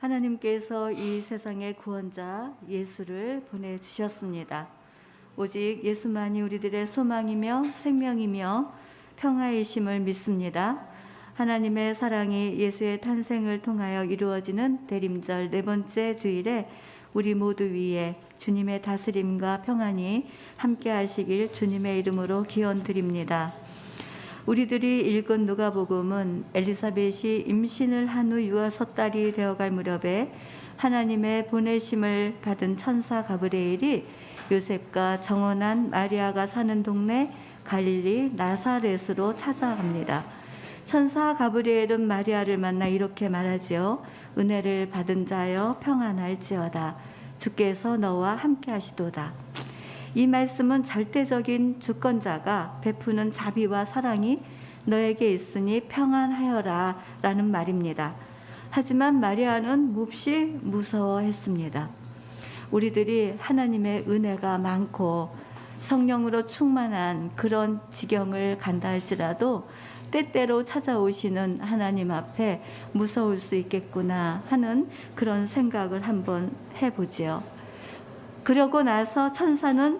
하나님께서 이 세상의 구원자 예수를 보내주셨습니다. 오직 예수만이 우리들의 소망이며 생명이며 평화이심을 믿습니다. 하나님의 사랑이 예수의 탄생을 통하여 이루어지는 대림절 네 번째 주일에 우리 모두 위에 주님의 다스림과 평안이 함께 하시길 주님의 이름으로 기원드립니다. 우리들이 읽은 누가복음은 엘리사벳이 임신을 한 후 유아 섣달이 되어갈 무렵에 하나님의 보내심을 받은 천사 가브리엘이 요셉과 정혼한 마리아가 사는 동네 갈릴리 나사렛으로 찾아갑니다. 천사 가브리엘은 마리아를 만나 이렇게 말하지요. 은혜를 받은 자여 평안할지어다. 주께서 너와 함께 하시도다. 이 말씀은 절대적인 주권자가 베푸는 자비와 사랑이 너에게 있으니 평안하여라 라는 말입니다. 하지만 마리아는 몹시 무서워했습니다. 우리들이 하나님의 은혜가 많고 성령으로 충만한 그런 지경을 간다 할지라도 때때로 찾아오시는 하나님 앞에 무서울 수 있겠구나 하는 그런 생각을 한번 해보지요. 그러고 나서 천사는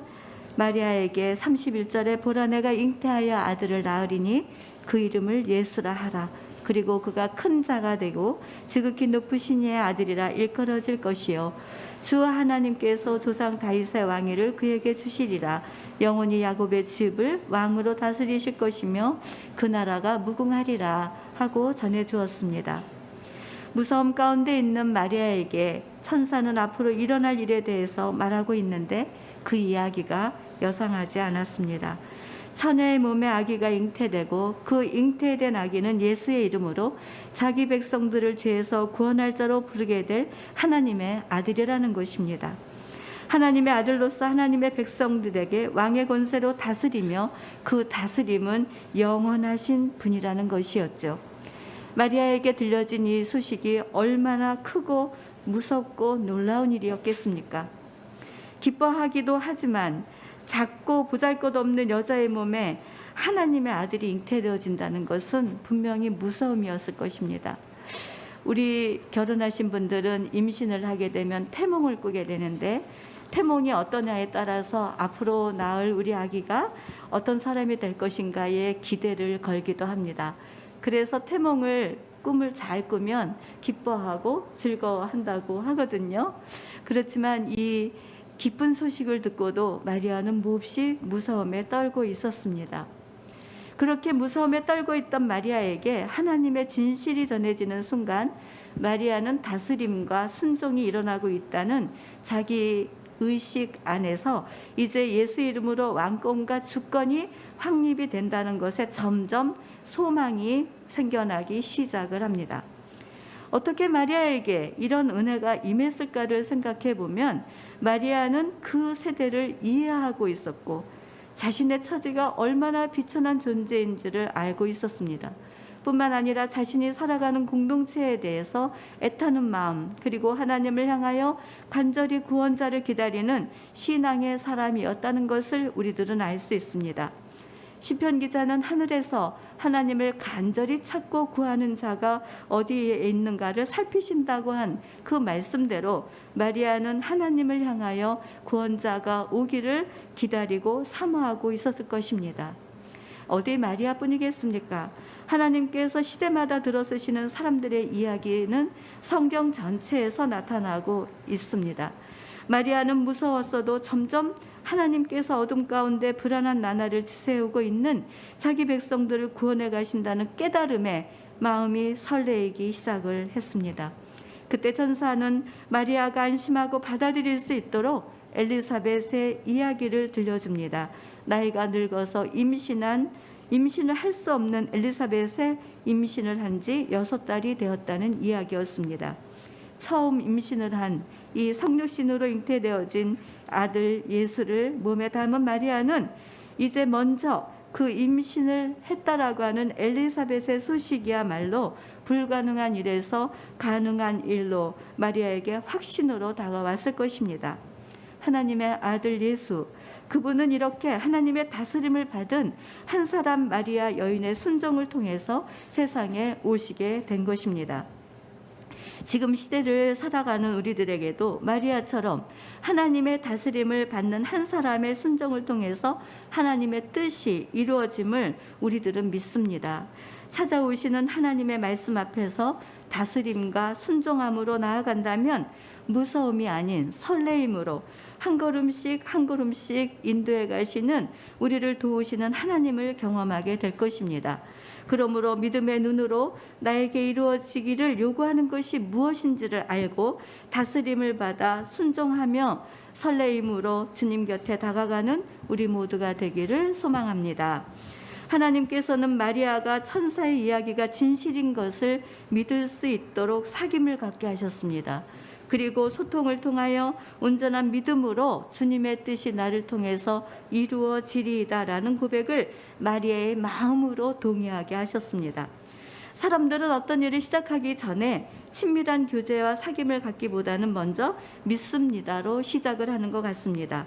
마리아에게 31절에 보라 내가 잉태하여 아들을 낳으리니 그 이름을 예수라 하라. 그리고 그가 큰 자가 되고 지극히 높으신 이의 아들이라 일컬어질 것이요 주 하나님께서 조상 다윗의 왕위를 그에게 주시리라. 영원히 야곱의 집을 왕으로 다스리실 것이며 그 나라가 무궁하리라 하고 전해 주었습니다. 무서움 가운데 있는 마리아에게 천사는 앞으로 일어날 일에 대해서 말하고 있는데 그 이야기가 여상하지 않았습니다. 처녀의 몸에 아기가 잉태되고 그 잉태된 아기는 예수의 이름으로 자기 백성들을 죄에서 구원할 자로 부르게 될 하나님의 아들이라는 것입니다. 하나님의 아들로서 하나님의 백성들에게 왕의 권세로 다스리며 그 다스림은 영원하신 분이라는 것이었죠. 마리아에게 들려진 이 소식이 얼마나 크고 무섭고 놀라운 일이었겠습니까? 기뻐하기도 하지만 작고 보잘것없는 여자의 몸에 하나님의 아들이 잉태되어진다는 것은 분명히 무서움이었을 것입니다. 우리 결혼하신 분들은 임신을 하게 되면 태몽을 꾸게 되는데 태몽이 어떠냐에 따라서 앞으로 낳을 우리 아기가 어떤 사람이 될 것인가에 기대를 걸기도 합니다. 그래서 태몽을 꿈을 잘 꾸면 기뻐하고 즐거워한다고 하거든요. 그렇지만 이 기쁜 소식을 듣고도 마리아는 몹시 무서움에 떨고 있었습니다. 그렇게 무서움에 떨고 있던 마리아에게 하나님의 진실이 전해지는 순간 마리아는 다스림과 순종이 일어나고 있다는 자기 의식 안에서 이제 예수 이름으로 왕권과 주권이 확립이 된다는 것에 점점 소망이 생겨나기 시작을 합니다. 어떻게 마리아에게 이런 은혜가 임했을까를 생각해 보면 마리아는 그 세대를 이해하고 있었고 자신의 처지가 얼마나 비천한 존재인지를 알고 있었습니다. 뿐만 아니라 자신이 살아가는 공동체에 대해서 애타는 마음, 그리고 하나님을 향하여 간절히 구원자를 기다리는 신앙의 사람이었다는 것을 우리들은 알 수 있습니다. 시편 기자는 하늘에서 하나님을 간절히 찾고 구하는 자가 어디에 있는가를 살피신다고 한 그 말씀대로 마리아는 하나님을 향하여 구원자가 오기를 기다리고 사모하고 있었을 것입니다. 어디 마리아뿐이겠습니까? 하나님께서 시대마다 들어쓰시는 사람들의 이야기는 성경 전체에서 나타나고 있습니다. 마리아는 무서웠어도 점점 하나님께서 어둠 가운데 불안한 나날을 지새우고 있는 자기 백성들을 구원해 가신다는 깨달음에 마음이 설레이기 시작을 했습니다. 그때 천사는 마리아가 안심하고 받아들일 수 있도록 엘리사벳의 이야기를 들려줍니다. 나이가 늙어서 임신을 할 수 없는 엘리사벳의 임신을 한 지 6달이 되었다는 이야기였습니다. 처음 임신을 한 이 성육신으로 잉태되어진 아들 예수를 몸에 담은 마리아는 이제 먼저 그 임신을 했다라고 하는 엘리사벳의 소식이야말로 불가능한 일에서 가능한 일로 마리아에게 확신으로 다가왔을 것입니다. 하나님의 아들 예수, 그분은 이렇게 하나님의 다스림을 받은 한 사람 마리아 여인의 순종을 통해서 세상에 오시게 된 것입니다. 지금 시대를 살아가는 우리들에게도 마리아처럼 하나님의 다스림을 받는 한 사람의 순종을 통해서 하나님의 뜻이 이루어짐을 우리들은 믿습니다. 찾아오시는 하나님의 말씀 앞에서 다스림과 순종함으로 나아간다면 무서움이 아닌 설레임으로 한 걸음씩 한 걸음씩 인도해 가시는 우리를 도우시는 하나님을 경험하게 될 것입니다. 그러므로 믿음의 눈으로 나에게 이루어지기를 요구하는 것이 무엇인지를 알고 다스림을 받아 순종하며 설레임으로 주님 곁에 다가가는 우리 모두가 되기를 소망합니다. 하나님께서는 마리아가 천사의 이야기가 진실인 것을 믿을 수 있도록 사귐을 갖게 하셨습니다. 그리고 소통을 통하여 온전한 믿음으로 주님의 뜻이 나를 통해서 이루어지리이다라는 고백을 마리아의 마음으로 동의하게 하셨습니다. 사람들은 어떤 일을 시작하기 전에 친밀한 교제와 사귐을 갖기보다는 먼저 믿습니다로 시작을 하는 것 같습니다.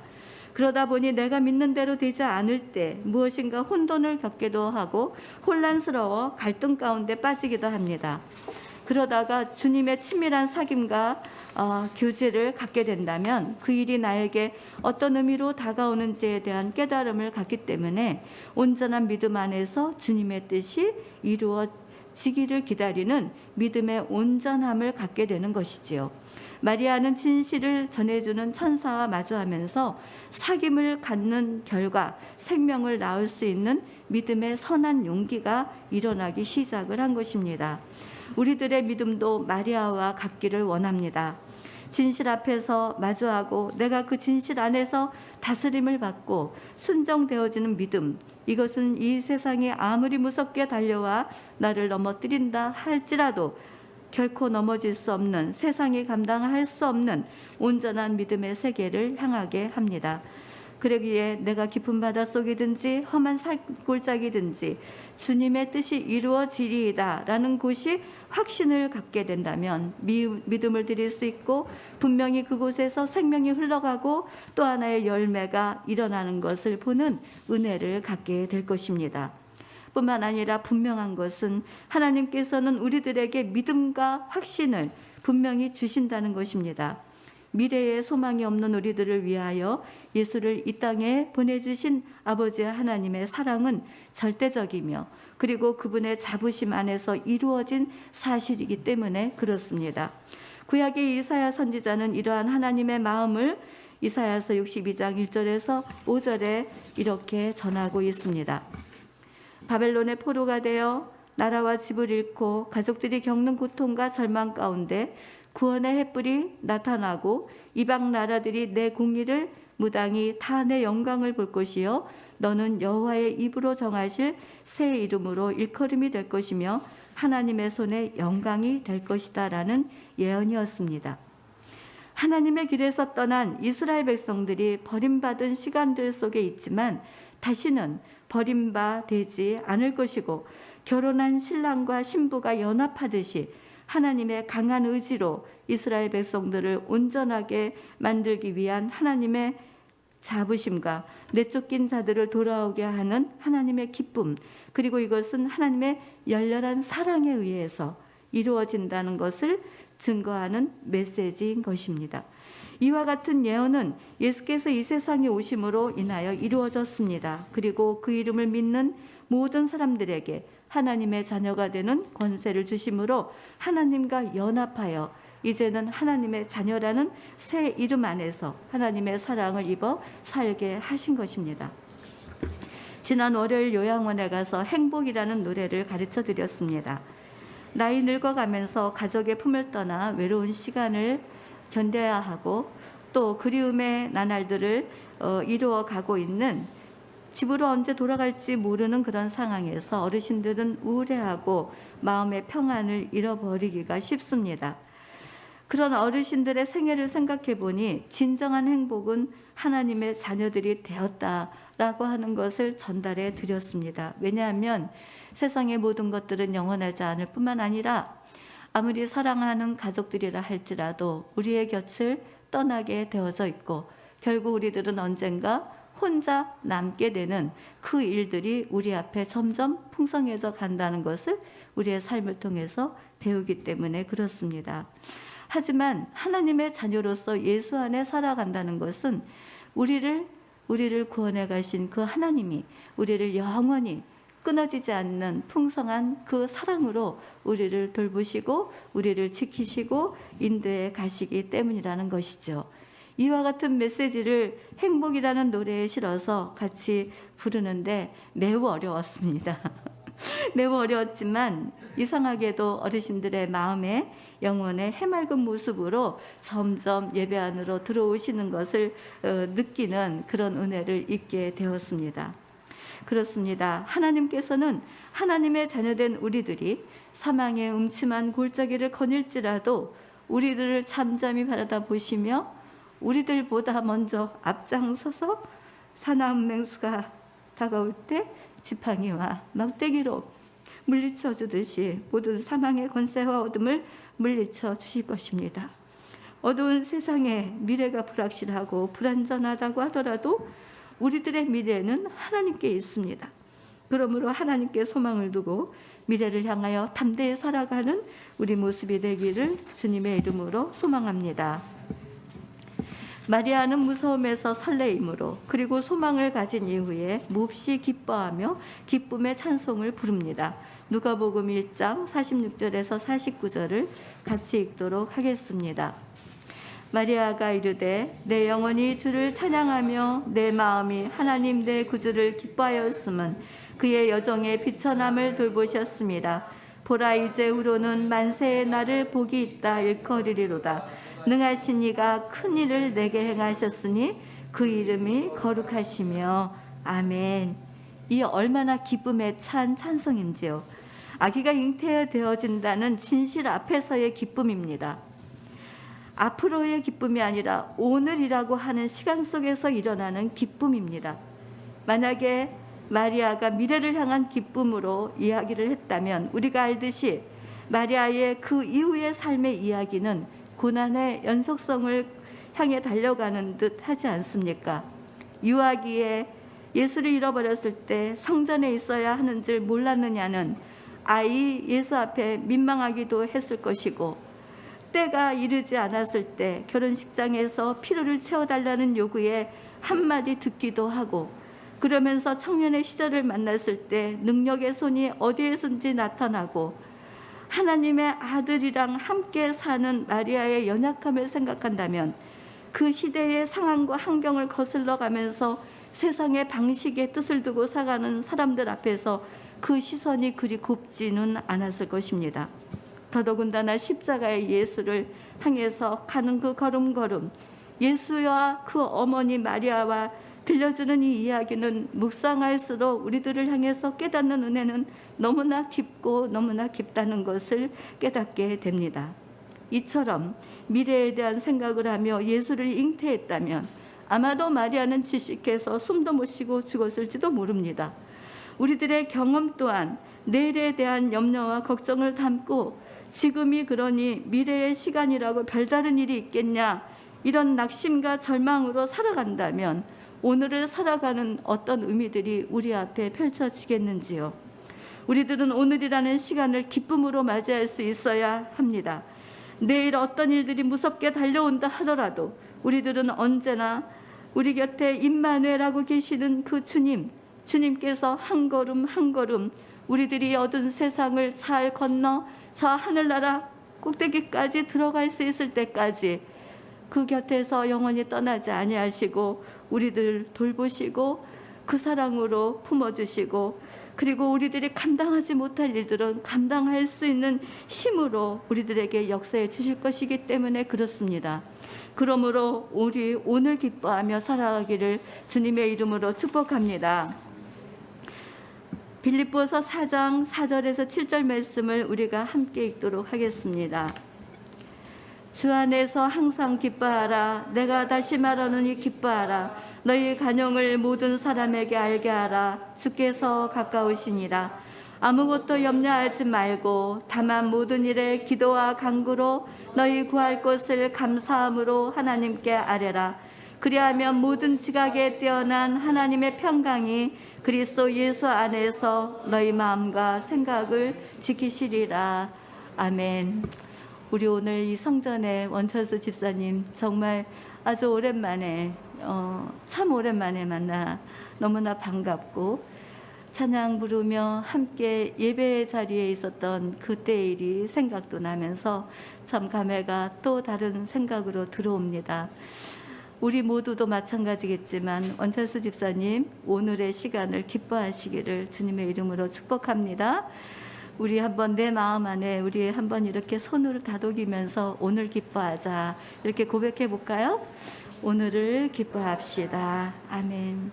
그러다 보니 내가 믿는 대로 되지 않을 때 무엇인가 혼돈을 겪기도 하고 혼란스러워 갈등 가운데 빠지기도 합니다. 그러다가 주님의 친밀한 사귐과 교제를 갖게 된다면 그 일이 나에게 어떤 의미로 다가오는지에 대한 깨달음을 갖기 때문에 온전한 믿음 안에서 주님의 뜻이 이루어지기를 기다리는 믿음의 온전함을 갖게 되는 것이지요. 마리아는 진실을 전해주는 천사와 마주하면서 사귐을 갖는 결과 생명을 낳을 수 있는 믿음의 선한 용기가 일어나기 시작을 한 것입니다. 우리들의 믿음도 마리아와 같기를 원합니다. 진실 앞에서 마주하고 내가 그 진실 안에서 다스림을 받고 순정되어지는 믿음, 이것은 이 세상이 아무리 무섭게 달려와 나를 넘어뜨린다 할지라도 결코 넘어질 수 없는, 세상이 감당할 수 없는 온전한 믿음의 세계를 향하게 합니다. 그러기에 내가 깊은 바닷속이든지 험한 산골짜기든지 주님의 뜻이 이루어지리이다 라는 곳이 확신을 갖게 된다면 믿음을 드릴 수 있고 분명히 그곳에서 생명이 흘러가고 또 하나의 열매가 일어나는 것을 보는 은혜를 갖게 될 것입니다. 뿐만 아니라 분명한 것은 하나님께서는 우리들에게 믿음과 확신을 분명히 주신다는 것입니다. 미래에 소망이 없는 우리들을 위하여 예수를 이 땅에 보내주신 아버지 하나님의 사랑은 절대적이며 그리고 그분의 자부심 안에서 이루어진 사실이기 때문에 그렇습니다. 구약의 이사야 선지자는 이러한 하나님의 마음을 이사야서 62장 1절에서 5절에 이렇게 전하고 있습니다. 바벨론의 포로가 되어 나라와 집을 잃고 가족들이 겪는 고통과 절망 가운데 구원의 햇불이 나타나고 이방 나라들이 내 공의를 무당히 다 내 영광을 볼 것이요 너는 여호와의 입으로 정하실 새 이름으로 일컬음이 될 것이며 하나님의 손에 영광이 될 것이다 라는 예언이었습니다. 하나님의 길에서 떠난 이스라엘 백성들이 버림받은 시간들 속에 있지만 다시는 버림받지 않을 것이고 결혼한 신랑과 신부가 연합하듯이 하나님의 강한 의지로 이스라엘 백성들을 온전하게 만들기 위한 하나님의 자부심과 내쫓긴 자들을 돌아오게 하는 하나님의 기쁨, 그리고 이것은 하나님의 열렬한 사랑에 의해서 이루어진다는 것을 증거하는 메시지인 것입니다. 이와 같은 예언은 예수께서 이 세상에 오심으로 인하여 이루어졌습니다. 그리고 그 이름을 믿는 모든 사람들에게 하나님의 자녀가 되는 권세를 주심으로 하나님과 연합하여 이제는 하나님의 자녀라는 새 이름 안에서 하나님의 사랑을 입어 살게 하신 것입니다. 지난 월요일 요양원에 가서 행복이라는 노래를 가르쳐 드렸습니다. 나이 늙어가면서 가족의 품을 떠나 외로운 시간을 견뎌야 하고 또 그리움의 나날들을 이루어가고 있는 집으로 언제 돌아갈지 모르는 그런 상황에서 어르신들은 우울해하고 마음의 평안을 잃어버리기가 쉽습니다. 그런 어르신들의 생애를 생각해 보니 진정한 행복은 하나님의 자녀들이 되었다라고 하는 것을 전달해 드렸습니다. 왜냐하면 세상의 모든 것들은 영원하지 않을 뿐만 아니라 아무리 사랑하는 가족들이라 할지라도 우리의 곁을 떠나게 되어져 있고 결국 우리들은 언젠가 혼자 남게 되는 그 일들이 우리 앞에 점점 풍성해져 간다는 것을 우리의 삶을 통해서 배우기 때문에 그렇습니다. 하지만 하나님의 자녀로서 예수 안에 살아간다는 것은 우리를 구원해 가신 그 하나님이 우리를 영원히 끊어지지 않는 풍성한 그 사랑으로 우리를 돌보시고 우리를 지키시고 인도해 가시기 때문이라는 것이죠. 이와 같은 메시지를 행복이라는 노래에 실어서 같이 부르는데 매우 어려웠습니다. 매우 어려웠지만 이상하게도 어르신들의 마음에 영혼의 해맑은 모습으로 점점 예배 안으로 들어오시는 것을 느끼는 그런 은혜를 잊게 되었습니다. 그렇습니다. 하나님께서는 하나님의 자녀된 우리들이 사망의 음침한 골짜기를 거닐지라도 우리들을 잠잠히 바라다 보시며 우리들보다 먼저 앞장서서 사나운 맹수가 다가올 때 지팡이와 막대기로 물리쳐 주듯이 모든 사망의 권세와 어둠을 물리쳐 주실 것입니다. 어두운 세상에 미래가 불확실하고 불안전하다고 하더라도 우리들의 미래는 하나님께 있습니다. 그러므로 하나님께 소망을 두고 미래를 향하여 담대히 살아가는 우리 모습이 되기를 주님의 이름으로 소망합니다. 마리아는 무서움에서 설레임으로 그리고 소망을 가진 이후에 몹시 기뻐하며 기쁨의 찬송을 부릅니다. 누가복음 1장 46절에서 49절을 같이 읽도록 하겠습니다. 마리아가 이르되 내 영혼이 주를 찬양하며 내 마음이 하나님 내 구주를 기뻐하였음은 그의 여정의 비천함을 돌보셨습니다. 보라 이제후로는 만세의 날을 복이 있다 일컬으리로다. 능하신 이가 큰 일을 내게 행하셨으니 그 이름이 거룩하시며 아멘. 이 얼마나 기쁨에 찬 찬송인지요. 아기가 잉태되어진다는 진실 앞에서의 기쁨입니다. 앞으로의 기쁨이 아니라 오늘이라고 하는 시간 속에서 일어나는 기쁨입니다. 만약에 마리아가 미래를 향한 기쁨으로 이야기를 했다면 우리가 알듯이 마리아의 그 이후의 삶의 이야기는 고난의 연속성을 향해 달려가는 듯 하지 않습니까? 유아기에 예수를 잃어버렸을 때 성전에 있어야 하는 줄 몰랐느냐는 아이 예수 앞에 민망하기도 했을 것이고, 때가 이르지 않았을 때 결혼식장에서 피로를 채워달라는 요구에 한마디 듣기도 하고, 그러면서 청년의 시절을 만났을 때 능력의 손이 어디에선지 나타나고, 하나님의 아들이랑 함께 사는 마리아의 연약함을 생각한다면 그 시대의 상황과 환경을 거슬러 가면서 세상의 방식에 뜻을 두고 살아가는 사람들 앞에서 그 시선이 그리 곱지는 않았을 것입니다. 더더군다나 십자가의 예수를 향해서 가는 그 걸음걸음, 예수와 그 어머니 마리아와 들려주는 이 이야기는 묵상할수록 우리들을 향해서 깨닫는 은혜는 너무나 깊고 너무나 깊다는 것을 깨닫게 됩니다. 이처럼 미래에 대한 생각을 하며 예수를 잉태했다면 아마도 마리아는 질식해서 숨도 못 쉬고 죽었을지도 모릅니다. 우리들의 경험 또한 내일에 대한 염려와 걱정을 담고 지금이 그러니 미래의 시간이라고 별다른 일이 있겠냐, 이런 낙심과 절망으로 살아간다면 오늘을 살아가는 어떤 의미들이 우리 앞에 펼쳐지겠는지요. 우리들은 오늘이라는 시간을 기쁨으로 맞이할 수 있어야 합니다. 내일 어떤 일들이 무섭게 달려온다 하더라도 우리들은 언제나 우리 곁에 임마누엘하고 계시는 그 주님께서 한 걸음 한 걸음 우리들이 얻은 세상을 잘 건너 저 하늘나라 꼭대기까지 들어갈 수 있을 때까지 그 곁에서 영원히 떠나지 아니하시고 우리들 돌보시고 그 사랑으로 품어주시고, 그리고 우리들이 감당하지 못할 일들은 감당할 수 있는 힘으로 우리들에게 역사해 주실 것이기 때문에 그렇습니다. 그러므로 우리 오늘 기뻐하며 살아가기를 주님의 이름으로 축복합니다. 빌립보서 4장 4절에서 7절 말씀을 우리가 함께 읽도록 하겠습니다. 주 안에서 항상 기뻐하라. 내가 다시 말하노니 기뻐하라. 너희 간용을 모든 사람에게 알게 하라. 주께서 가까우시니라. 아무것도 염려하지 말고 다만 모든 일에 기도와 간구로 너희 구할 것을 감사함으로 하나님께 아뢰라. 그리하면 모든 지각에 뛰어난 하나님의 평강이 그리스도 예수 안에서 너희 마음과 생각을 지키시리라. 아멘. 우리 오늘 이 성전에 원철수 집사님 정말 아주 오랜만에 참 오랜만에 만나 너무나 반갑고 찬양 부르며 함께 예배 자리에 있었던 그때의 일이 생각도 나면서 참 감회가 또 다른 생각으로 들어옵니다. 우리 모두도 마찬가지겠지만 원철수 집사님 오늘의 시간을 기뻐하시기를 주님의 이름으로 축복합니다. 우리 한번 내 마음 안에 우리 한번 이렇게 손을 다독이면서 오늘 기뻐하자 이렇게 고백해 볼까요? 오늘을 기뻐합시다. 아멘.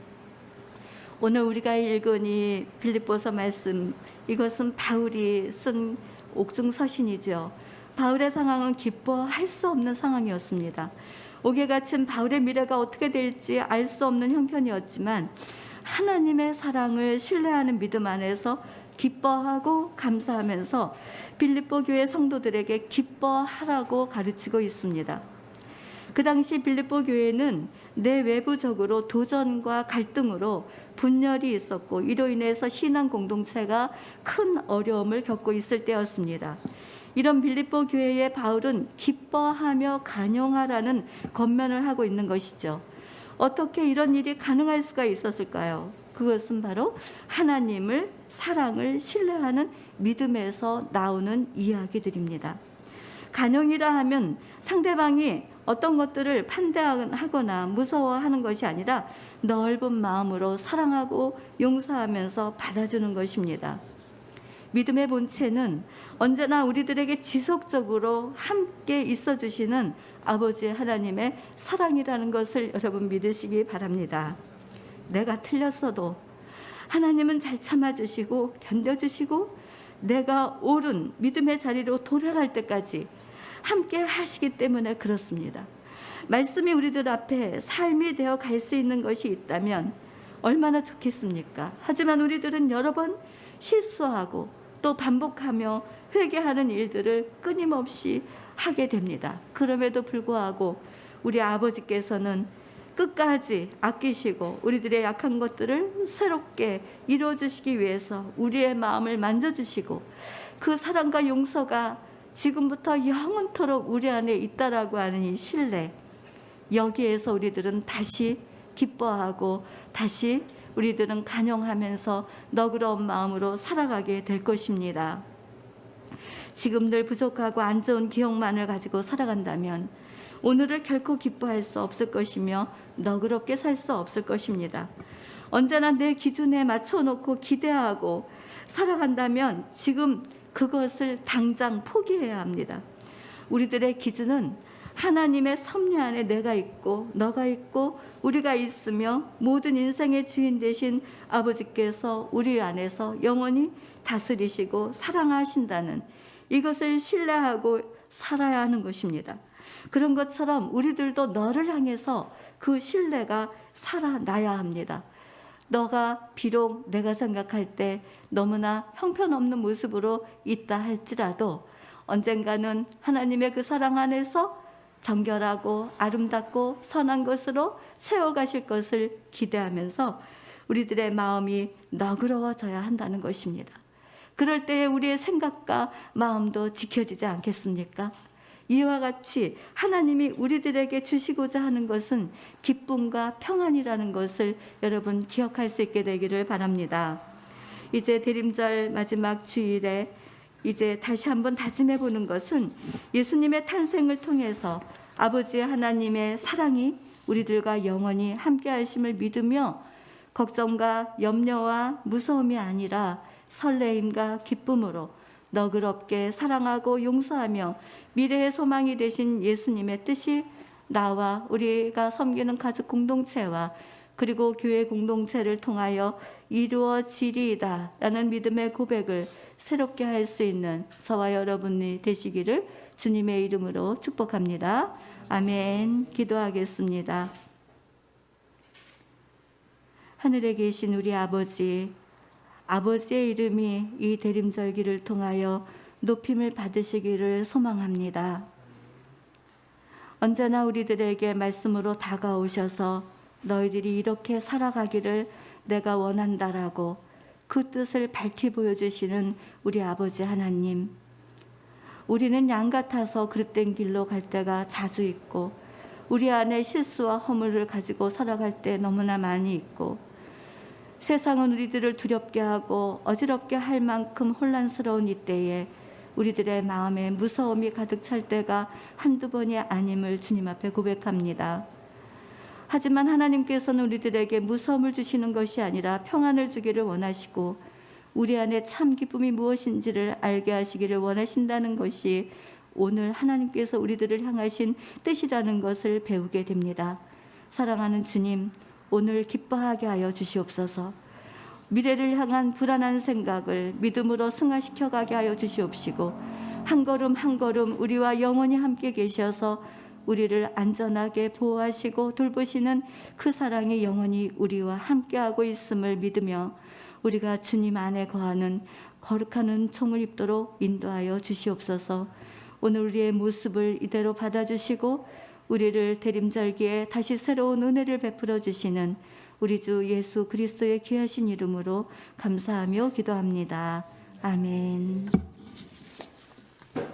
오늘 우리가 읽은 이 빌립보서 말씀, 이것은 바울이 쓴 옥중 서신이죠. 바울의 상황은 기뻐할 수 없는 상황이었습니다. 옥에 갇힌 바울의 미래가 어떻게 될지 알 수 없는 형편이었지만 하나님의 사랑을 신뢰하는 믿음 안에서 기뻐하고 감사하면서 빌립보 교회 성도들에게 기뻐하라고 가르치고 있습니다. 그 당시 빌립보 교회는 내외부적으로 도전과 갈등으로 분열이 있었고 이로 인해서 신앙 공동체가 큰 어려움을 겪고 있을 때였습니다. 이런 빌립보 교회에 바울은 기뻐하며 간용하라는 권면을 하고 있는 것이죠. 어떻게 이런 일이 가능할 수가 있었을까요? 그것은 바로 하나님을 사랑을 신뢰하는 믿음에서 나오는 이야기들입니다. 간용이라 하면 상대방이 어떤 것들을 판단하거나 무서워하는 것이 아니라 넓은 마음으로 사랑하고 용서하면서 받아주는 것입니다. 믿음의 본체는 언제나 우리들에게 지속적으로 함께 있어 주시는 아버지 하나님의 사랑이라는 것을 여러분 믿으시기 바랍니다. 내가 틀렸어도 하나님은 잘 참아주시고 견뎌주시고 내가 옳은 믿음의 자리로 돌아갈 때까지 함께 하시기 때문에 그렇습니다. 말씀이 우리들 앞에 삶이 되어 갈 수 있는 것이 있다면 얼마나 좋겠습니까? 하지만 우리들은 여러 번 실수하고 또 반복하며 회개하는 일들을 끊임없이 하게 됩니다. 그럼에도 불구하고 우리 아버지께서는 끝까지 아끼시고 우리들의 약한 것들을 새롭게 이루어주시기 위해서 우리의 마음을 만져주시고 그 사랑과 용서가 지금부터 영원토록 우리 안에 있다라고 하는 이 신뢰, 여기에서 우리들은 다시 기뻐하고 다시 우리들은 간용하면서 너그러운 마음으로 살아가게 될 것입니다. 지금 늘 부족하고 안 좋은 기억만을 가지고 살아간다면 오늘을 결코 기뻐할 수 없을 것이며 너그럽게 살 수 없을 것입니다. 언제나 내 기준에 맞춰놓고 기대하고 살아간다면 지금 그것을 당장 포기해야 합니다. 우리들의 기준은 하나님의 섭리 안에 내가 있고 너가 있고 우리가 있으며 모든 인생의 주인 되신 아버지께서 우리 안에서 영원히 다스리시고 사랑하신다는 이것을 신뢰하고 살아야 하는 것입니다. 그런 것처럼 우리들도 너를 향해서 그 신뢰가 살아나야 합니다. 너가 비록 내가 생각할 때 너무나 형편없는 모습으로 있다 할지라도 언젠가는 하나님의 그 사랑 안에서 정결하고 아름답고 선한 것으로 채워가실 것을 기대하면서 우리들의 마음이 너그러워져야 한다는 것입니다. 그럴 때에 우리의 생각과 마음도 지켜지지 않겠습니까? 이와 같이 하나님이 우리들에게 주시고자 하는 것은 기쁨과 평안이라는 것을 여러분 기억할 수 있게 되기를 바랍니다. 이제 대림절 마지막 주일에 이제 다시 한번 다짐해 보는 것은 예수님의 탄생을 통해서 아버지 하나님의 사랑이 우리들과 영원히 함께 하심을 믿으며 걱정과 염려와 무서움이 아니라 설레임과 기쁨으로 너그럽게 사랑하고 용서하며 미래의 소망이 되신 예수님의 뜻이 나와 우리가 섬기는 가족 공동체와 그리고 교회 공동체를 통하여 이루어지리이다 라는 믿음의 고백을 새롭게 할 수 있는 저와 여러분이 되시기를 주님의 이름으로 축복합니다. 아멘. 기도하겠습니다. 하늘에 계신 우리 아버지, 아버지의 이름이 이 대림절기를 통하여 높임을 받으시기를 소망합니다. 언제나 우리들에게 말씀으로 다가오셔서 너희들이 이렇게 살아가기를 내가 원한다라고 그 뜻을 밝히 보여주시는 우리 아버지 하나님, 우리는 양 같아서 그릇된 길로 갈 때가 자주 있고 우리 안에 실수와 허물을 가지고 살아갈 때 너무나 많이 있고 세상은 우리들을 두렵게 하고 어지럽게 할 만큼 혼란스러운 이때에 우리들의 마음에 무서움이 가득 찰 때가 한두 번이 아님을 주님 앞에 고백합니다. 하지만 하나님께서는 우리들에게 무서움을 주시는 것이 아니라 평안을 주기를 원하시고 우리 안에 참 기쁨이 무엇인지를 알게 하시기를 원하신다는 것이 오늘 하나님께서 우리들을 향하신 뜻이라는 것을 배우게 됩니다. 사랑하는 주님, 오늘 기뻐하게 하여 주시옵소서. 미래를 향한 불안한 생각을 믿음으로 승화시켜 가게 하여 주시옵시고 한 걸음 한 걸음 우리와 영원히 함께 계셔서 우리를 안전하게 보호하시고 돌보시는 그 사랑이 영원히 우리와 함께하고 있음을 믿으며 우리가 주님 안에 거하는 거룩한 은총을 입도록 인도하여 주시옵소서. 오늘 우리의 모습을 이대로 받아주시고 우리를 대림절기에 다시 새로운 은혜를 베풀어 주시는 우리 주 예수 그리스도의 귀하신 이름으로 감사하며 기도합니다. 아멘.